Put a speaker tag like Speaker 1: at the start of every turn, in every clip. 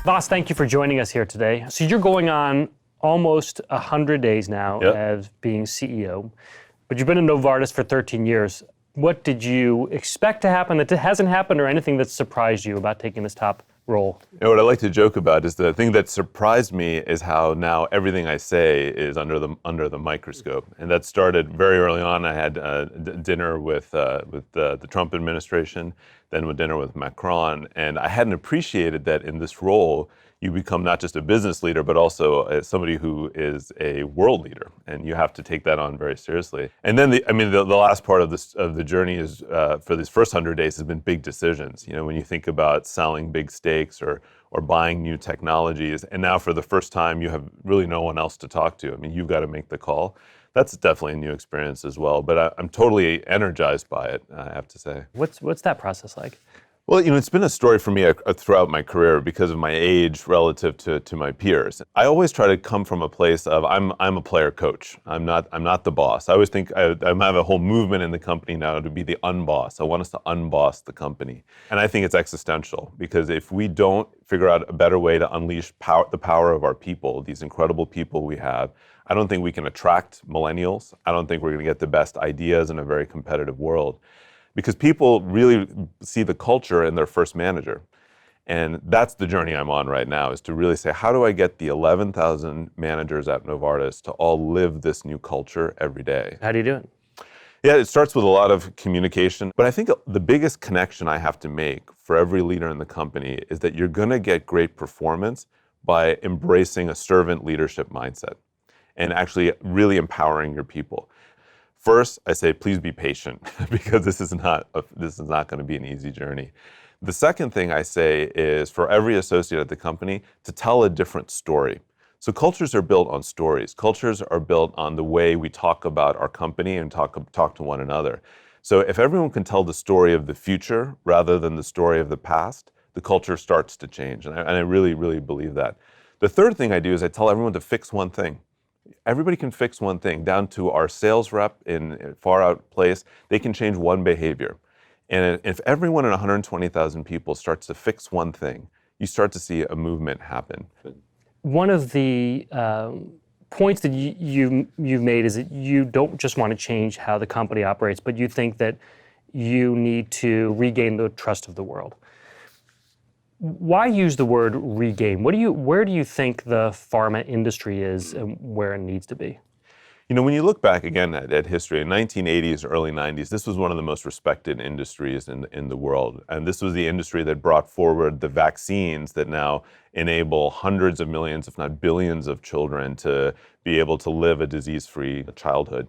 Speaker 1: Vas, thank you for joining us here today. So you're going on almost 100 days now as being CEO, but you've been in Novartis for 13 years. What did you expect to happen that hasn't happened, or anything that surprised you about taking this top role?
Speaker 2: You know, what I like to joke about is the thing that surprised me is how now everything I say is under the microscope, and that started very early on. I had dinner with the Trump administration, then with dinner with Macron, and I hadn't appreciated that in this role you become not just a business leader, but also somebody who is a world leader, and you have to take that on very seriously. And then the last part of the journey is for these first 100 days has been big decisions. You know, when you think about selling big stakes or buying new technologies, and now for the first time you have really no one else to talk to. I mean, you've got to make the call. That's definitely a new experience as well, but I'm totally energized by it, I have to say.
Speaker 1: What's that process like?
Speaker 2: Well, you know, it's been a story for me throughout my career because of my age relative to my peers. I always try to come from a place of I'm a player coach. I'm not the boss. I always think I have a whole movement in the company now to be the unboss. I want us to unboss the company, and I think it's existential because if we don't figure out a better way to unleash the power of our people, these incredible people we have, I don't think we can attract millennials. I don't think we're going to get the best ideas in a very competitive world. Because people really see the culture in their first manager. And that's the journey I'm on right now, is to really say, how do I get the 11,000 managers at Novartis to all live this new culture every day?
Speaker 1: How do you do it?
Speaker 2: Yeah, it starts with a lot of communication. But I think the biggest connection I have to make for every leader in the company is that you're going to get great performance by embracing a servant leadership mindset and actually really empowering your people. First, I say, please be patient because this is not going to be an easy journey. The second thing I say is for every associate at the company to tell a different story. So cultures are built on stories. Cultures are built on the way we talk about our company and talk to one another. So if everyone can tell the story of the future rather than the story of the past, the culture starts to change. And I really, really believe that. The third thing I do is I tell everyone to fix one thing. Everybody can fix one thing, down to our sales rep in a far out place. They can change one behavior. And if everyone in 120,000 people starts to fix one thing, you start to see a movement happen.
Speaker 1: One of the points that you've made is that you don't just want to change how the company operates, but you think that you need to regain the trust of the world. Why use the word regain? Where do you think the pharma industry is and where it needs to be?
Speaker 2: You know, when you look back again at history, in 1980s, early 90s, this was one of the most respected industries in the world. And this was the industry that brought forward the vaccines that now enable hundreds of millions, if not billions of children to be able to live a disease-free childhood.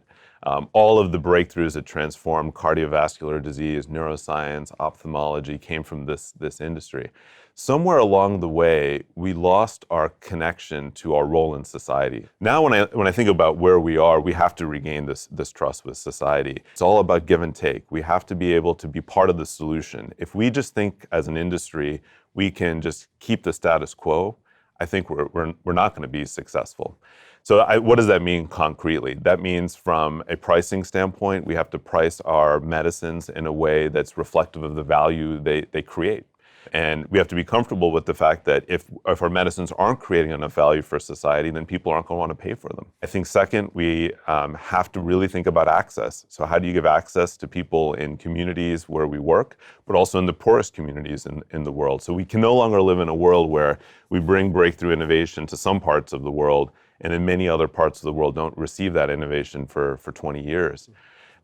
Speaker 2: All of the breakthroughs that transformed cardiovascular disease, neuroscience, ophthalmology came from this industry. Somewhere along the way, we lost our connection to our role in society. Now, when I think about where we are, we have to regain this trust with society. It's all about give and take. We have to be able to be part of the solution. If we just think as an industry we can just keep the status quo, I think we're not going to be successful. So what does that mean concretely? That means from a pricing standpoint, we have to price our medicines in a way that's reflective of the value they create. And we have to be comfortable with the fact that if our medicines aren't creating enough value for society, then people aren't going to want to pay for them. I think second, we have to really think about access. So how do you give access to people in communities where we work, but also in the poorest communities in the world? So we can no longer live in a world where we bring breakthrough innovation to some parts of the world, and in many other parts of the world don't receive that innovation for 20 years.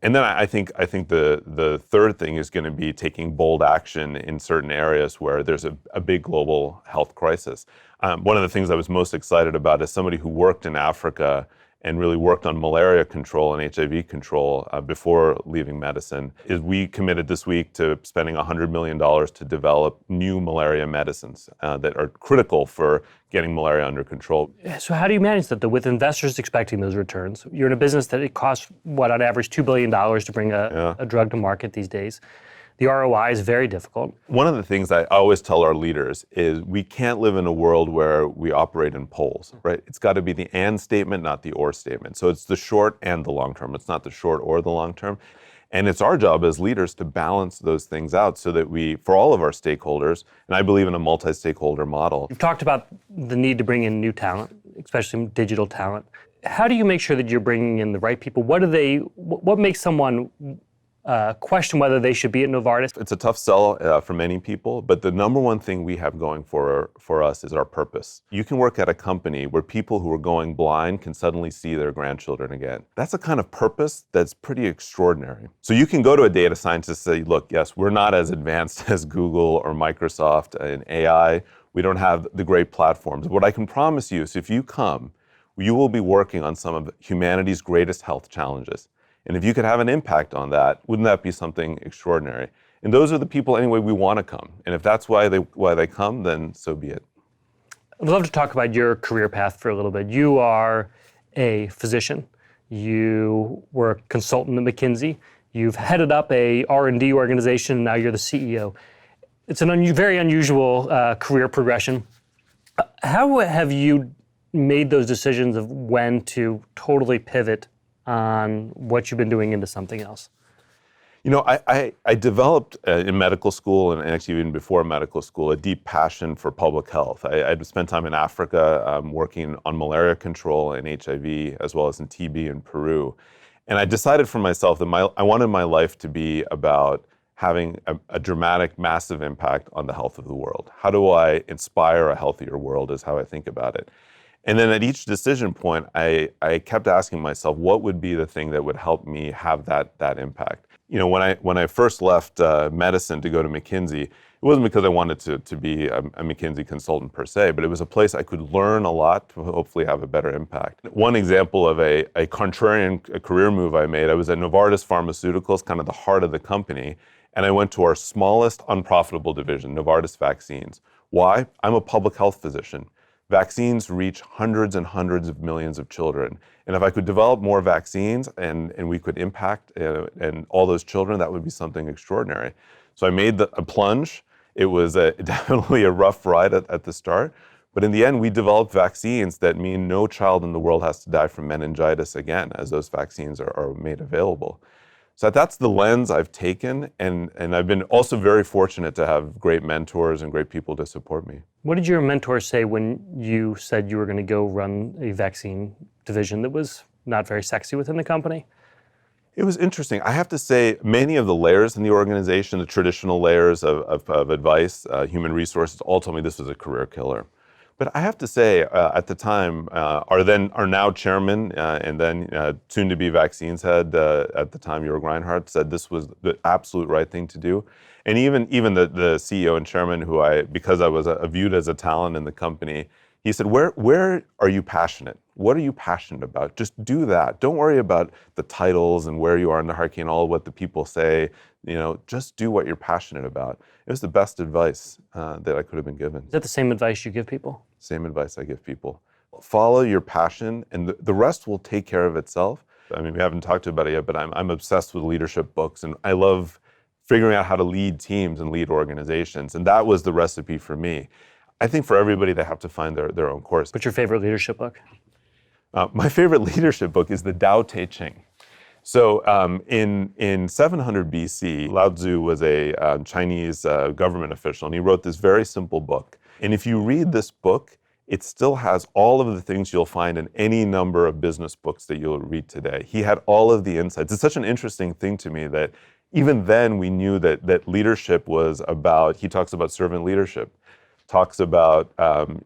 Speaker 2: And then I think the third thing is going to be taking bold action in certain areas where there's a big global health crisis. One of the things I was most excited about as somebody who worked in Africa and really worked on malaria control and HIV control before leaving medicine, is we committed this week to spending $100 million to develop new malaria medicines that are critical for getting malaria under control.
Speaker 1: So how do you manage that, though, with investors expecting those returns? You're in a business that it costs, on average, $2 billion to bring a drug to market these days. The ROI is very difficult.
Speaker 2: One of the things I always tell our leaders is we can't live in a world where we operate in poles, right? It's got to be the and statement, not the or statement. So it's the short and the long term. It's not the short or the long term. And it's our job as leaders to balance those things out so that we, for all of our stakeholders, and I believe in a multi-stakeholder model.
Speaker 1: You've talked about the need to bring in new talent, especially digital talent. How do you make sure that you're bringing in the right people? What makes someone question whether they should be at Novartis?
Speaker 2: It's a tough sell for many people, but the number one thing we have going for us is our purpose. You can work at a company where people who are going blind can suddenly see their grandchildren again. That's a kind of purpose that's pretty extraordinary. So you can go to a data scientist and say, look, yes, we're not as advanced as Google or Microsoft in AI. We don't have the great platforms. What I can promise you is if you come, you will be working on some of humanity's greatest health challenges. And if you could have an impact on that, wouldn't that be something extraordinary? And those are the people anyway we want to come. And if that's why they come, then so be it.
Speaker 1: I'd love to talk about your career path for a little bit. You are a physician. You were a consultant at McKinsey. You've headed up a R&D organization, and now you're the CEO. It's a very unusual career progression. How have you made those decisions of when to totally pivot on what you've been doing into something else?
Speaker 2: You know, I developed in medical school and actually even before medical school a deep passion for public health. I'd spent time in Africa working on malaria control and HIV as well as in TB in Peru. And I decided for myself that I wanted my life to be about having a dramatic, massive impact on the health of the world. How do I inspire a healthier world is how I think about it. And then at each decision point, I kept asking myself, what would be the thing that would help me have that impact? You know, when I first left medicine to go to McKinsey, it wasn't because I wanted to be a McKinsey consultant per se, but it was a place I could learn a lot to hopefully have a better impact. One example of a contrarian career move I made, I was at Novartis Pharmaceuticals, kind of the heart of the company, and I went to our smallest unprofitable division, Novartis Vaccines. Why? I'm a public health physician. Vaccines reach hundreds and hundreds of millions of children. And if I could develop more vaccines and we could impact and all those children, that would be something extraordinary. So I made a plunge. It was definitely a rough ride at the start. But in the end, we developed vaccines that mean no child in the world has to die from meningitis again, as those vaccines are made available. So that's the lens I've taken, and I've been also very fortunate to have great mentors and great people to support me.
Speaker 1: What did your mentor say when you said you were going to go run a vaccine division that was not very sexy within the company?
Speaker 2: It was interesting. I have to say, many of the layers in the organization, the traditional layers of advice, human resources, all told me this was a career killer. But I have to say, at the time, our now chairman and then soon-to-be vaccines head at the time, Jörg Reinhardt, said this was the absolute right thing to do. And even the CEO and chairman, because I was viewed as a talent in the company, he said, where are you passionate? What are you passionate about? Just do that. Don't worry about the titles and where you are in the hierarchy and all what the people say. You know, just do what you're passionate about. It was the best advice that I could have been given.
Speaker 1: Is that the same advice you give people?
Speaker 2: Same advice I give people. Follow your passion, and the rest will take care of itself. I mean, we haven't talked about it yet, but I'm obsessed with leadership books, and I love figuring out how to lead teams and lead organizations, and that was the recipe for me. I think for everybody, they have to find their own course.
Speaker 1: What's your favorite leadership book?
Speaker 2: My favorite leadership book is the Tao Te Ching. So in 700 BC, Lao Tzu was a Chinese government official, and he wrote this very simple book. And if you read this book, it still has all of the things you'll find in any number of business books that you'll read today. He had all of the insights. It's such an interesting thing to me that even then we knew that leadership was about, he talks about servant leadership, talks about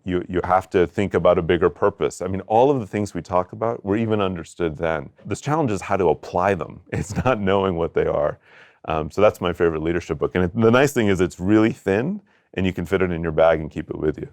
Speaker 2: you have to think about a bigger purpose. I mean, all of the things we talk about were even understood then. This challenge is how to apply them. It's not knowing what they are. So that's my favorite leadership book. And the nice thing is it's really thin, and you can fit it in your bag and keep it with you.